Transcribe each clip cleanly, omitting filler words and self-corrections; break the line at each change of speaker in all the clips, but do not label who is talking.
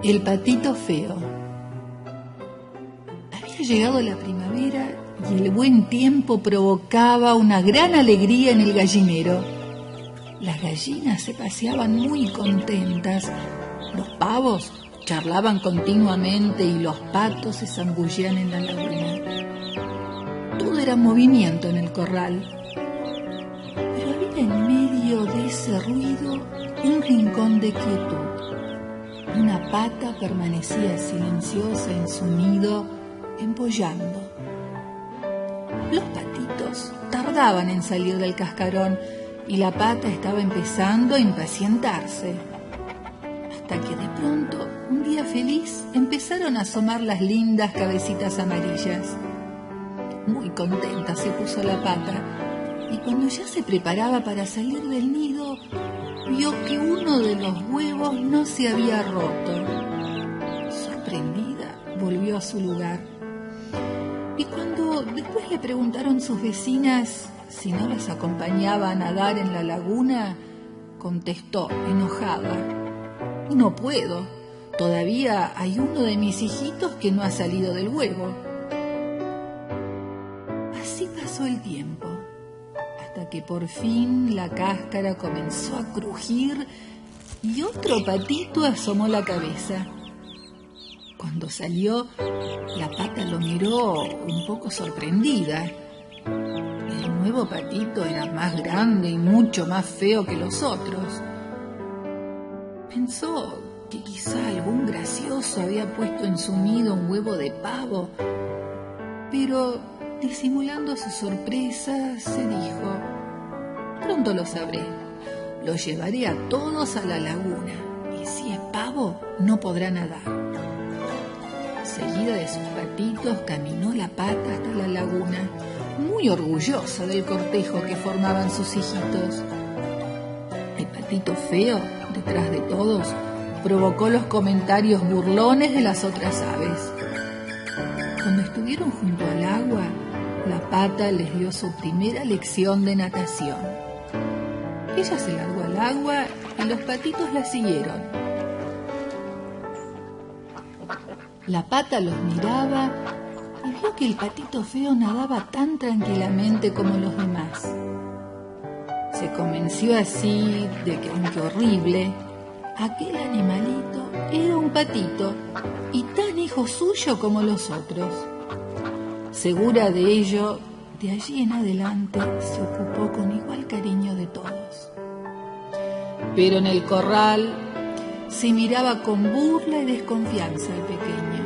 El patito feo. Había llegado la primavera y el buen tiempo provocaba una gran alegría en el gallinero. Las gallinas se paseaban muy contentas, los pavos charlaban continuamente y los patos se zambullían en la laguna. Todo era movimiento en el corral, pero había en medio de ese ruido un rincón de quietud. Una pata permanecía silenciosa en su nido, empollando. Los patitos tardaban en salir del cascarón y la pata estaba empezando a impacientarse. Hasta que de pronto, un día feliz, empezaron a asomar las lindas cabecitas amarillas. Muy contenta se puso la pata y cuando ya se preparaba para salir del nido, vio que uno de los huevos no se había roto. Sorprendida, volvió a su lugar. Y cuando después le preguntaron sus vecinas si no las acompañaba a nadar en la laguna, contestó, enojada: "No puedo, todavía hay uno de mis hijitos que no ha salido del huevo". Así pasó el tiempo, hasta que por fin la cáscara comenzó a crujir y otro patito asomó la cabeza. Cuando salió, la pata lo miró un poco sorprendida. El nuevo patito era más grande y mucho más feo que los otros. Pensó que quizá algún gracioso había puesto en su nido un huevo de pavo, pero disimulando su sorpresa, se dijo: "Pronto lo sabré. Los llevaré a todos a la laguna, y si es pavo, no podrá nadar". Seguida de sus patitos, caminó la pata hasta la laguna, muy orgullosa del cortejo que formaban sus hijitos. El patito feo, detrás de todos, provocó los comentarios burlones de las otras aves. Cuando estuvieron junto al agua, la pata les dio su primera lección de natación. Ella se largó al agua y los patitos la siguieron. La pata los miraba y vio que el patito feo nadaba tan tranquilamente como los demás. Se convenció así de que, aunque horrible, aquel animalito era un patito y tan hijo suyo como los otros. Segura de ello, de allí en adelante se ocupó con igual cariño de todos. Pero en el corral se miraba con burla y desconfianza al pequeño.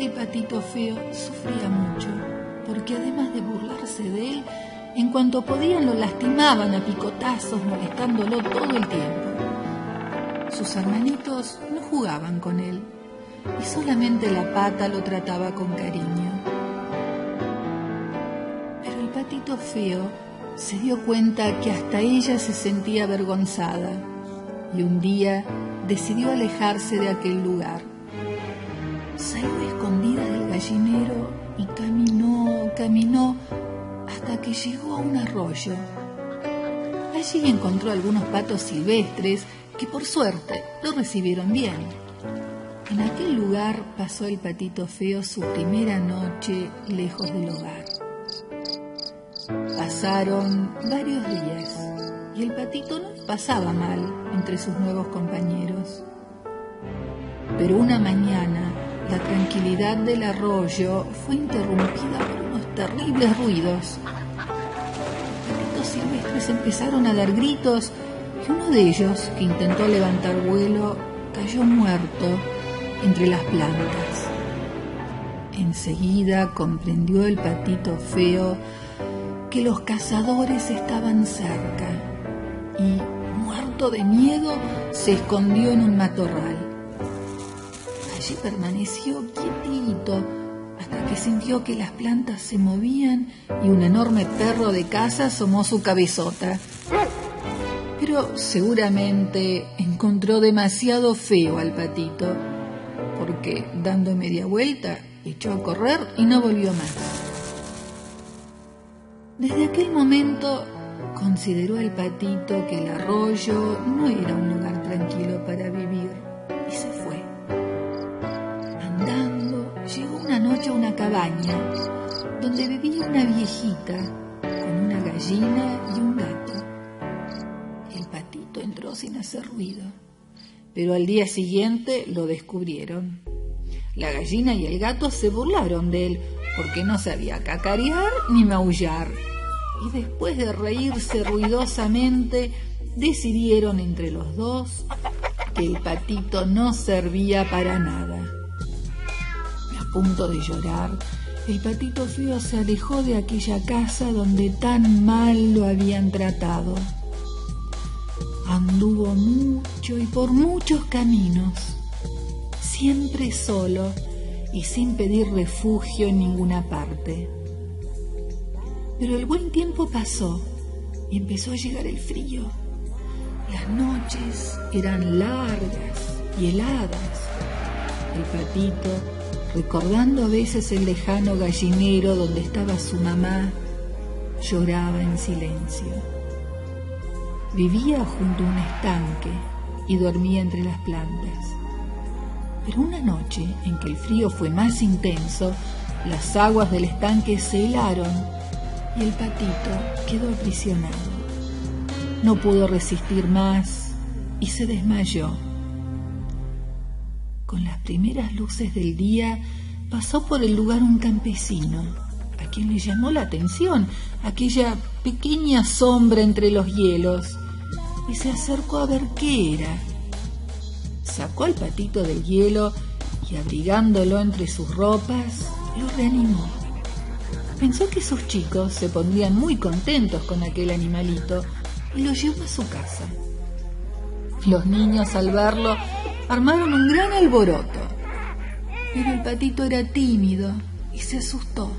El patito feo sufría mucho, porque además de burlarse de él, en cuanto podían lo lastimaban a picotazos, molestándolo todo el tiempo. Sus hermanitos no jugaban con él, y solamente la pata lo trataba con cariño. Pero el patito feo se dio cuenta que hasta ella se sentía avergonzada, y un día decidió alejarse de aquel lugar. Salió escondida del gallinero y caminó hasta que llegó a un arroyo. Allí encontró algunos patos silvestres que por suerte lo recibieron bien. En aquel lugar pasó el patito feo su primera noche lejos del hogar. Pasaron varios días y el patito no pasaba mal entre sus nuevos compañeros. Pero una mañana la tranquilidad del arroyo fue interrumpida por unos terribles ruidos. Los patitos silvestres empezaron a dar gritos y uno de ellos, que intentó levantar vuelo, cayó muerto entre las plantas. Enseguida comprendió el patito feo que los cazadores estaban cerca y, muerto de miedo, se escondió en un matorral. Allí permaneció quietito hasta que sintió que las plantas se movían y un enorme perro de caza asomó su cabezota. Pero seguramente encontró demasiado feo al patito, porque dando media vuelta echó a correr y no volvió más. Desde aquel momento consideró el patito que el arroyo no era un lugar tranquilo para vivir y se fue. cabaña donde vivía una viejita con una gallina y un gato. El patito entró sin hacer ruido, pero al día siguiente lo descubrieron. La gallina y el gato se burlaron de él porque no sabía cacarear ni maullar, y después de reírse ruidosamente decidieron entre los dos que el patito no servía para nada. A punto de llorar, el patito feo se alejó de aquella casa donde tan mal lo habían tratado. Anduvo mucho y por muchos caminos, siempre solo y sin pedir refugio en ninguna parte. Pero el buen tiempo pasó y empezó a llegar el frío. Las noches eran largas y heladas. El patito, recordando a veces el lejano gallinero donde estaba su mamá, lloraba en silencio. Vivía junto a un estanque y dormía entre las plantas. Pero una noche en que el frío fue más intenso, las aguas del estanque se helaron y el patito quedó aprisionado. No pudo resistir más y se desmayó. Con las primeras luces del día pasó por el lugar un campesino, a quien le llamó la atención aquella pequeña sombra entre los hielos, y se acercó a ver qué era. Sacó al patito del hielo y, abrigándolo entre sus ropas, lo reanimó. Pensó que sus chicos se pondrían muy contentos con aquel animalito y lo llevó a su casa. Los niños, al verlo, armaron un gran alboroto, pero el patito era tímido y se asustó.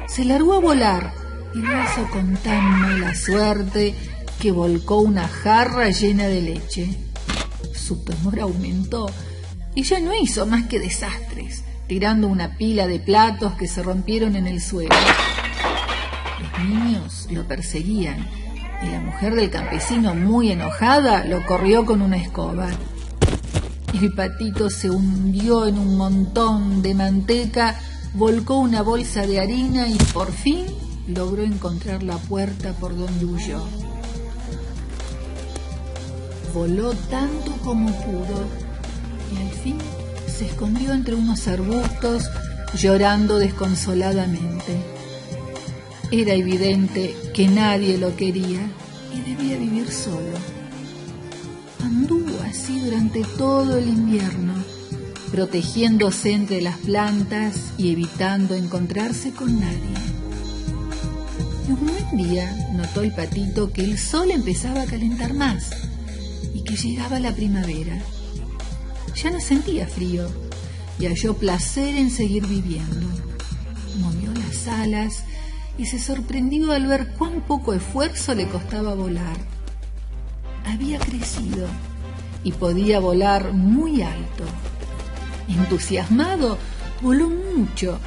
Se largó a volar y lo hizo con tan mala suerte que volcó una jarra llena de leche. Su temor aumentó y ya no hizo más que desastres, tirando una pila de platos que se rompieron en el suelo. Los niños lo perseguían y la mujer del campesino, muy enojada, lo corrió con una escoba. El patito se hundió en un montón de manteca, volcó una bolsa de harina y por fin logró encontrar la puerta por donde huyó. Voló tanto como pudo y al fin se escondió entre unos arbustos, llorando desconsoladamente. Era evidente que nadie lo quería y debía vivir solo. Anduvo así durante todo el invierno, protegiéndose entre las plantas y evitando encontrarse con nadie. Y un buen día notó el patito que el sol empezaba a calentar más y que llegaba la primavera. Ya no sentía frío y halló placer en seguir viviendo. Movió las alas y se sorprendió al ver cuán poco esfuerzo le costaba volar. Había crecido y podía volar muy alto. Entusiasmado, voló mucho,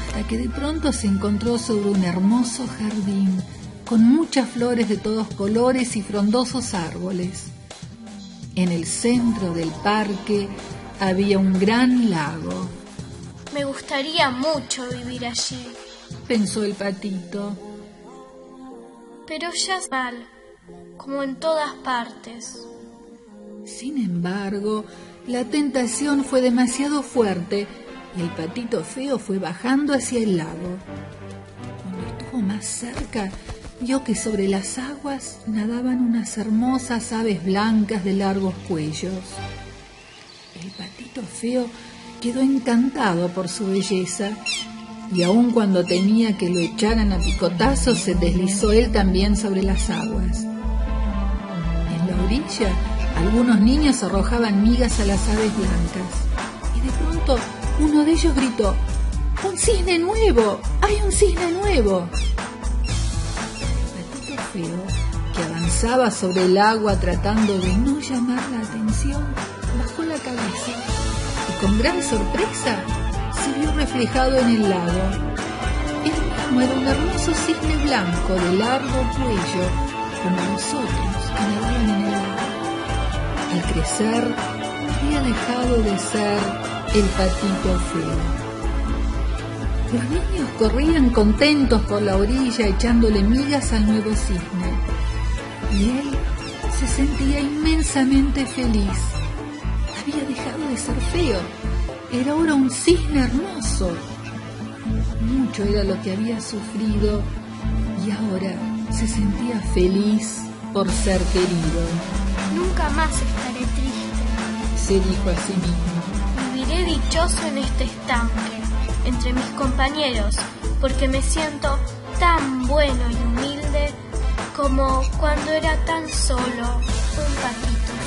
hasta que de pronto se encontró sobre un hermoso jardín con muchas flores de todos colores y frondosos árboles. En el centro del parque había un gran lago.
Me gustaría mucho vivir allí,
pensó el patito.
Pero ya es mal, como en todas partes.
Sin embargo, la tentación fue demasiado fuerte y el patito feo fue bajando hacia el lago. Cuando estuvo más cerca, vio que sobre las aguas nadaban unas hermosas aves blancas de largos cuellos. El patito feo quedó encantado por su belleza y aun cuando temía que lo echaran a picotazos, se deslizó él también sobre las aguas. En la orilla, algunos niños arrojaban migas a las aves blancas y de pronto uno de ellos gritó: ¡Un cisne nuevo! ¡Hay un cisne nuevo! El patito feo, que avanzaba sobre el agua tratando de no llamar la atención, bajó la cabeza y con gran sorpresa se vio reflejado en el lago. Él mismo era un hermoso cisne blanco de largo cuello, como los otros que nadaban en el lago. Al crecer, había dejado de ser el patito feo. Los niños corrían contentos por la orilla echándole migas al nuevo cisne. Y él se sentía inmensamente feliz. Había dejado de ser feo. Era ahora un cisne hermoso. Mucho era lo que había sufrido y ahora se sentía feliz por ser querido.
Nunca más estaré triste,
Se dijo a sí mismo.
viviré dichoso en este estanque, entre mis compañeros, porque me siento tan bueno y humilde como cuando era tan solo un patito.